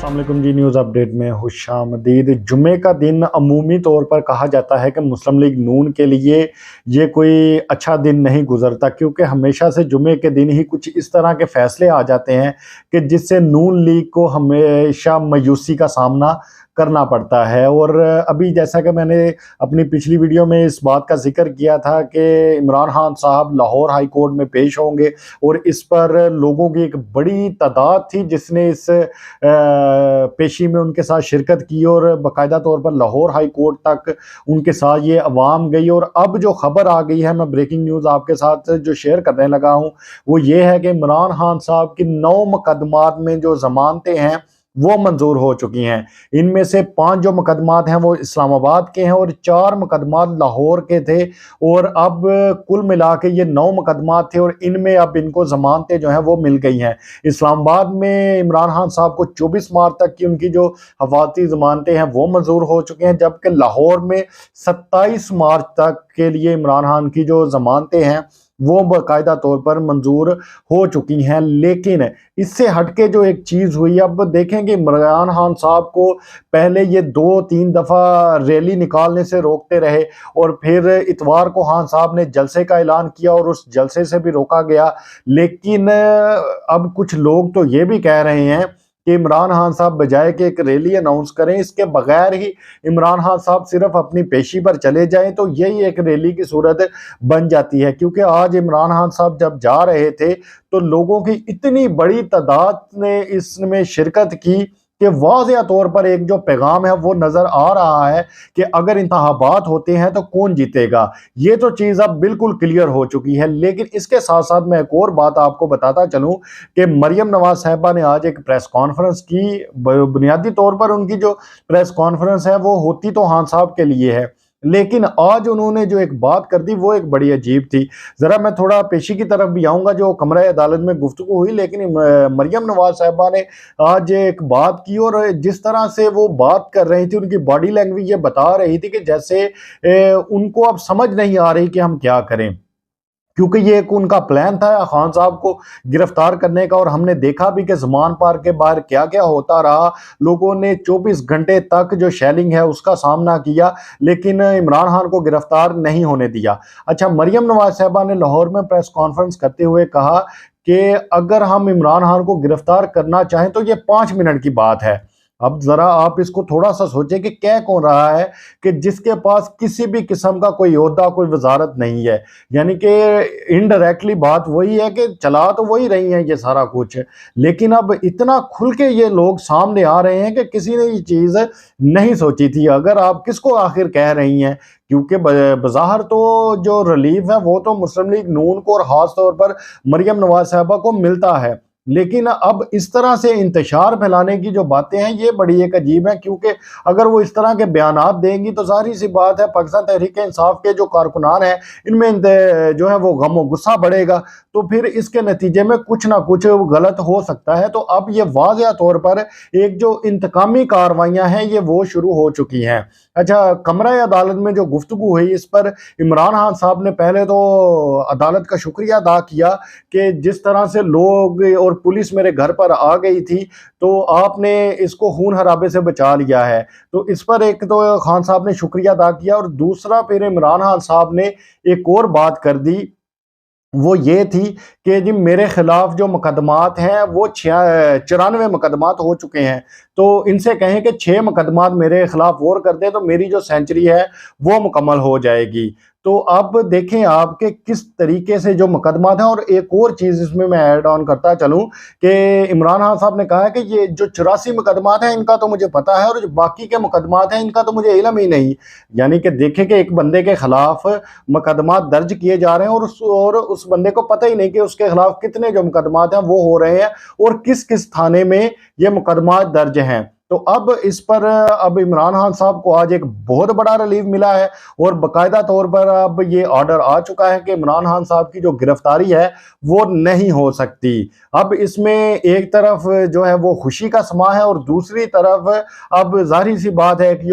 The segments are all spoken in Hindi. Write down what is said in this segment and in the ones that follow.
अस्सलाम वालेकुम जी। न्यूज़ अपडेट में खुशामदीद। जुमे का दिन अमूमी तौर पर कहा जाता है कि मुस्लिम लीग नून के लिए ये कोई अच्छा दिन नहीं गुजरता, क्योंकि हमेशा से जुमे के दिन ही कुछ इस तरह के फैसले आ जाते हैं कि जिससे नून लीग को हमेशा मायूसी का सामना करना पड़ता है। और अभी जैसा कि मैंने अपनी पिछली वीडियो में इस बात का जिक्र किया था कि इमरान खान साहब लाहौर हाई कोर्ट में पेश होंगे और इस पर लोगों की एक बड़ी तादाद थी जिसने इस पेशी में उनके साथ शिरकत की और बाकायदा तौर पर लाहौर हाई कोर्ट तक उनके साथ ये अवाम गई। और अब जो खबर आ गई है, मैं ब्रेकिंग न्यूज़ आपके साथ जो शेयर करने लगा हूँ, वो ये है कि इमरान खान साहब की 9 मुकदमात में जो जमानतें हैं वो मंजूर हो चुकी हैं। इनमें से 5 जो मुकदमात हैं वो इस्लामाबाद के हैं और 4 मुकदमात लाहौर के थे। और अब कुल मिला के ये 9 मुकदमात थे और इनमें अब इनको जमानतें जो हैं वो मिल गई हैं। इस्लामाबाद में इमरान खान साहब को 24 मार्च तक की उनकी जो हफाजती जमानतें हैं वो मंजूर हो चुके हैं, जबकि लाहौर में 27 मार्च तक के लिए इमरान खान की जो जमानतें हैं वो बाकायदा तौर पर मंजूर हो चुकी हैं। लेकिन इससे हटके जो एक चीज़ हुई, अब देखेंगे इमरान खान साहब को पहले ये 2-3 दफ़ा रैली निकालने से रोकते रहे और फिर इतवार को खान साहब ने जलसे का ऐलान किया और उस जलसे से भी रोका गया। लेकिन अब कुछ लोग तो ये भी कह रहे हैं कि इमरान खान साहब बजाय कि एक रैली अनाउंस करें, इसके बगैर ही इमरान खान साहब सिर्फ अपनी पेशी पर चले जाएं तो यही एक रैली की सूरत बन जाती है। क्योंकि आज इमरान खान साहब जब जा रहे थे तो लोगों की इतनी बड़ी तादाद ने इसमें शिरकत की कि वाज़ेह तौर पर एक जो पैगाम है वो नज़र आ रहा है कि अगर इंतखाबात होते हैं तो कौन जीतेगा। ये तो चीज़ अब बिल्कुल क्लियर हो चुकी है। लेकिन इसके साथ साथ मैं एक और बात आपको बताता चलूं कि मरियम नवाज साहिबा ने आज एक प्रेस कॉन्फ्रेंस की। बुनियादी तौर पर उनकी जो प्रेस कॉन्फ्रेंस है वो होती तो खान साहब के लिए है, लेकिन आज उन्होंने जो एक बात कर दी वो एक बड़ी अजीब थी। ज़रा मैं थोड़ा पेशी की तरफ भी आऊँगा जो कमरा अदालत में गुफ्तगू हुई, लेकिन मरियम नवाज साहिबा ने आज एक बात की और जिस तरह से वो बात कर रही थी, उनकी बॉडी लैंग्वेज ये बता रही थी कि जैसे उनको अब समझ नहीं आ रही कि हम क्या करें, क्योंकि ये एक उनका प्लान था खान साहब को गिरफ्तार करने का। और हमने देखा भी कि ज़मान पार्क के बाहर क्या क्या होता रहा। लोगों ने 24 घंटे तक जो शेलिंग है उसका सामना किया, लेकिन इमरान खान को गिरफ्तार नहीं होने दिया। अच्छा, मरियम नवाज साहिबा ने लाहौर में प्रेस कॉन्फ्रेंस करते हुए कहा कि अगर हम इमरान खान को गिरफ्तार करना चाहें तो ये 5 मिनट की बात है। अब ज़रा आप इसको थोड़ा सा सोचें कि कह कौन रहा है कि जिसके पास किसी भी किस्म का कोई ओहदा, कोई वजारत नहीं है। यानी कि इनडायरेक्टली बात वही है कि चला तो वही रही है ये सारा कुछ, लेकिन अब इतना खुल के ये लोग सामने आ रहे हैं कि किसी ने ये चीज़ नहीं सोची थी। अगर आप किसको आखिर कह रही हैं, क्योंकि बज़ाहिर तो जो रिलीफ है वो तो मुस्लिम लीग नून को और ख़ास तौर पर मरियम नवाज साहिबा को मिलता है, लेकिन अब इस तरह से इंतशार फैलाने की जो बातें हैं ये बड़ी एक अजीब है। क्योंकि अगर वो इस तरह के बयानात देंगी तो जाहिर सी बात है पाकिस्तान तहरीक इंसाफ के जो कारकुनान हैं इनमें जो है वो गम और गुस्सा बढ़ेगा, तो फिर इसके नतीजे में कुछ ना कुछ गलत हो सकता है। तो अब ये वाज़ेह तौर पर एक जो इंतकामी कार्रवाइयाँ हैं ये वो शुरू हो चुकी हैं। अच्छा, कमरा अदालत में जो गुफ्तगू हुई इस पर इमरान खान साहब ने पहले तो अदालत का शुक्रिया अदा किया कि जिस तरह से लोग और पुलिस मेरे घर पर आ गई थी तो आपने इसको खून खराबे से बचा लिया है। तो इस पर एक तो खान साहब ने शुक्रिया अदा किया और दूसरा फिर इमरान खान साहब ने एक और बात कर दी, वो ये थी कि जी मेरे खिलाफ जो मुकदमात हैं वो 94 मुकदमात हो चुके हैं, तो इनसे कहें कि 6 मुकदमात मेरे खिलाफ और कर दें तो मेरी जो सेंचुरी है वो मुकम्मल हो जाएगी। तो अब देखें आप कि किस तरीके से जो मुकदमात हैं। और एक और चीज़ इसमें मैं ऐड ऑन करता चलूँ कि इमरान खान साहब ने कहा है कि ये जो 84 मुकदमात हैं इनका तो मुझे पता है और जो बाकी के मुकदमात हैं इनका तो मुझे इल्म ही नहीं। यानी कि देखें कि एक बंदे के खिलाफ मुकदमात दर्ज किए जा रहे हैं और उस बंदे को पता ही नहीं कि उसके खिलाफ कितने जो मुकदमात हैं वो हो रहे हैं और किस किस थाने में ये मुकदमात दर्ज हैं। तो अब इस पर अब इमरान खान साहब को आज एक बहुत बड़ा रिलीफ मिला है और बाकायदा तौर पर अब ये ऑर्डर आ चुका है कि इमरान खान साहब की जो गिरफ्तारी है वो नहीं हो सकती। अब इसमें एक तरफ जो है वो खुशी का समा है और दूसरी तरफ अब जाहिर सी बात है कि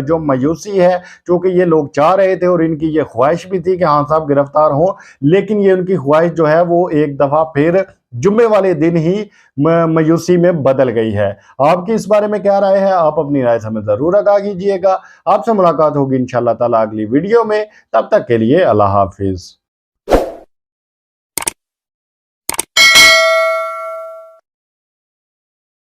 जो मायूसी है, क्योंकि ये लोग चाह रहे थे और इनकी ये ख्वाहिश भी थी कि खान साहब गिरफ्तार हों, लेकिन ये उनकी ख्वाहिश जो है वो एक दफ़ा फिर जुम्मे वाले दिन ही मायूसी में बदल गई है। आपकी इस बारे में क्या राय है? आप अपनी राय हमें ज़रूर आगाह कीजिएगा। आपसे मुलाकात होगी इंशाअल्लाह ताला अगली वीडियो में। तब तक के लिए अल्लाह हाफ़िज़।